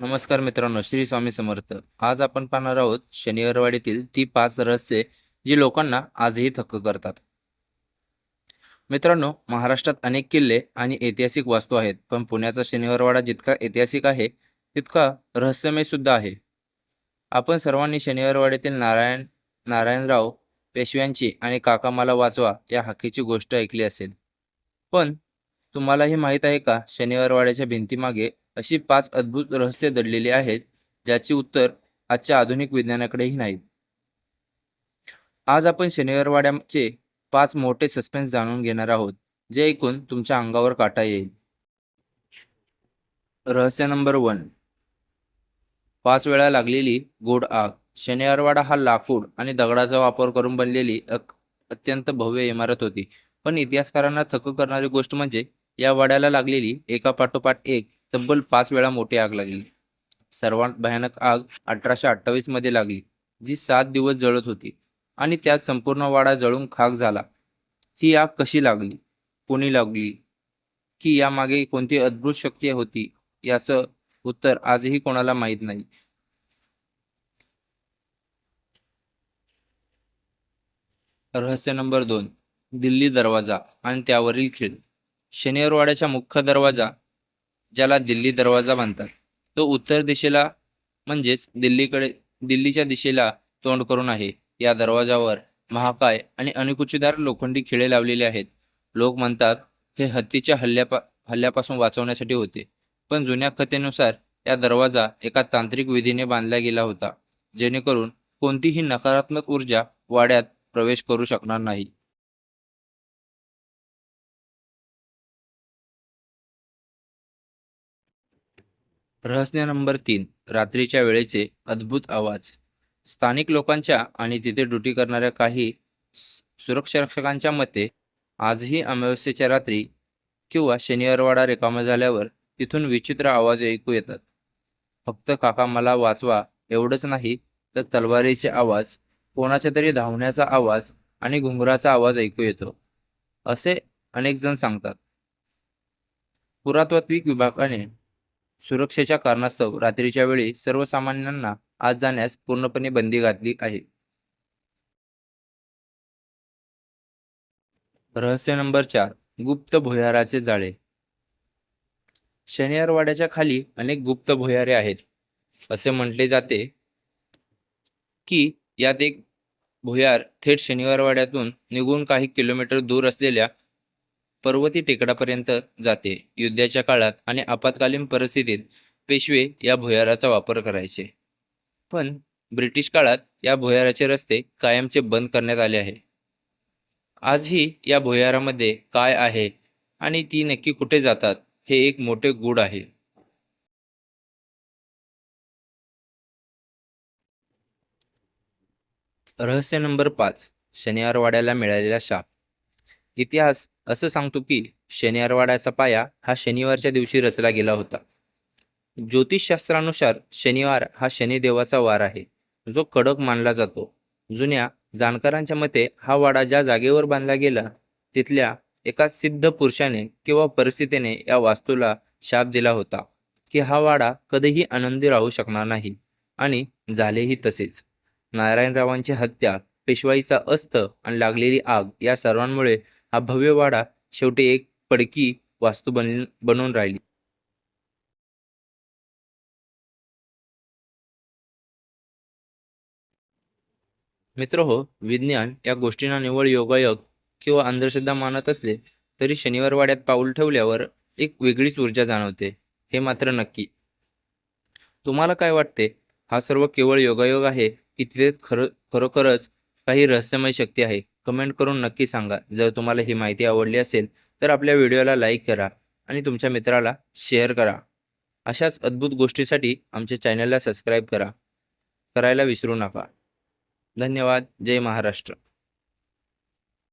नमस्कार मित्रांनो, श्री स्वामी समर्थ. आज आपण पाहणार आहोत शनिवारवाडीतील ती 5 रहस्ये जी लोकांना आजही थक्क करतात. मित्रांनो, महाराष्ट्रात अनेक किल्ले आणि ऐतिहासिक वास्तू आहेत, पण पुण्याचा शनिवारवाडा जितका ऐतिहासिक आहे, तितका रहस्यमय सुद्धा आहे. आपण सर्वांनी शनिवारवाडीतील नारायणराव पेशव्यांची आणि काका मला वाचवा या हाकेची गोष्ट ऐकली असेल. पण तुम्हालाही माहीत आहे का, शनिवारवाड्याच्या भिंतीमागे अशी 5 अद्भुत रहस्ये दडलेली आहेत, ज्याची उत्तर आजच्या आधुनिक विज्ञानाकडेही नाहीत. आज आपण शनिवारवाड्याचे 5 मोठे सस्पेन्स जाणून घेणार आहोत, जे ऐकून तुमच्या अंगावर काटा येईल. रहस्य नंबर 1. 5 वेळा लागलेली गोड आग. शनिवारवाडा हा लाकूड आणि दगडाचा वापर करून बनलेली अत्यंत भव्य इमारत होती. पण इतिहासकारांना थक्क करणारी गोष्ट म्हणजे या वाड्याला लागलेली एकापाठोपाठ एक तब्बल 5 वेळा मोठी आग लागली. सर्वात भयानक आग 1828 मध्ये लागली, जी 7 दिवस जळत होती आणि त्यात संपूर्ण वाडा जळून खाक झाला. ही आग कशी लागली, कोणी लागली, की यामागे कोणती अद्भुत शक्ती होती, याचं उत्तर आजही कोणाला माहीत नाही. रहस्य नंबर 2. दिल्ली दरवाजा आणि त्यावरील खीळ. शनिवारवाड्याचा मुख्य दरवाजा, ज्याला दिल्ली दरवाजा म्हणतात, तो उत्तर दिशेला म्हणजेच दिल्लीच्या दिशेला तोंड करून आहे. या दरवाजावर महाकाय आणि अणुकुचीदार लोखंडी खिळे लावलेले आहेत. लोक म्हणतात हे हत्तीच्या हल्ल्यापासून वाचवण्यासाठी होते, पण जुन्या कथेनुसार या दरवाजा एका तांत्रिक विधीने बांधला गेला होता, जेणेकरून कोणतीही नकारात्मक ऊर्जा वाड्यात प्रवेश करू शकणार नाही. रहस्य नंबर 3. रात्रीच्या वेळेचे अद्भुत आवाज. स्थानिक लोकांच्या आणि तिथे ड्युटी करणाऱ्या काही सुरक्षारक्षकांच्या मते, आजही अमावस्येच्या रात्री किंवा शनिवारवाडा रिकामा झाल्यावर तिथून विचित्र आवाज ऐकू येतात. फक्त काका मला वाचवा एवढंच नाही, तर तलवारीचे आवाज, कोणाच्या तरी धावण्याचा आवाज आणि घुंगराचा आवाज ऐकू येतो, असे अनेक जण सांगतात. पुरातत्विक विभागाने सुरक्षेच्या कारणास्तव रात्रीच्या वेळी सर्वसामान्यांना आत जाण्यास पूर्णपणे बंदी घातली आहे. रहस्य नंबर 4. गुप्त भुयाराचे जाळे. शनिवारवाड्याच्या खाली अनेक गुप्त भुयारे आहेत. असे म्हटले जाते की यात एक भुयार थेट शनिवारवाड्यातून निघून काही किलोमीटर दूर असलेल्या पर्वती टेकडापर्यंत जाते. युद्धाच्या काळात आणि आपत्कालीन परिस्थितीत पेशवे या भुयाराचा वापर करायचे, पण ब्रिटिश काळात या भुयाराचे रस्ते कायमचे बंद करण्यात आले आहे. आजही या भुयारामध्ये काय आहे आणि ती नक्की कुठे जातात, हे एक मोठे गूढ आहे. रहस्य नंबर 5. शनिवारवाड्याला मिळालेला शाप. इतिहास असं सांगतो की शनिवारवाड्याचा पाया हा शनिवारच्या दिवशी रचला गेला होता. ज्योतिषशास्त्रानुसार शनिवार हा शनिदेवाचा वार आहे, जो कडक मानला जातो. जुन्या जाणकारांच्या मते हा वाडा ज्या जागेवर बांधला गेला, तिथल्या एका सिद्ध पुरुषाने किंवा परिस्थितीने या वास्तूला शाप दिला होता की हा वाडा कधीही आनंदी राहू शकणार नाही, आणि झालेही तसेच. नारायणरावांची हत्या, पेशवाईचा अस्त आणि लागलेली आग या सर्वांमुळे हा भव्य वाडा शेवटी एक पडकी वास्तू बनून राहिली. मित्रहो, विज्ञान या गोष्टींना निव्वळ योगायोग किंवा अंधश्रद्धा मानत असले, तरी शनिवारवाड्यात पाऊल ठेवल्यावर एक वेगळीच ऊर्जा जाणवते, हे मात्र नक्की. तुम्हाला काय वाटते? हा सर्व केवळ योगायोग आहे, की तिथे खरोखरच काही रहस्यमय शक्ती आहे? कमेंट करून नक्की सांगा. जर तुम्हाला ही माहिती आवडली असेल, तर आपल्या व्हिडिओला लाईक करा आणि तुमच्या मित्राला शेअर करा. अशाच अद्भुत गोष्टीसाठी आमच्या चॅनलला सबस्क्राईब करायला विसरू नका. धन्यवाद. जय महाराष्ट्र.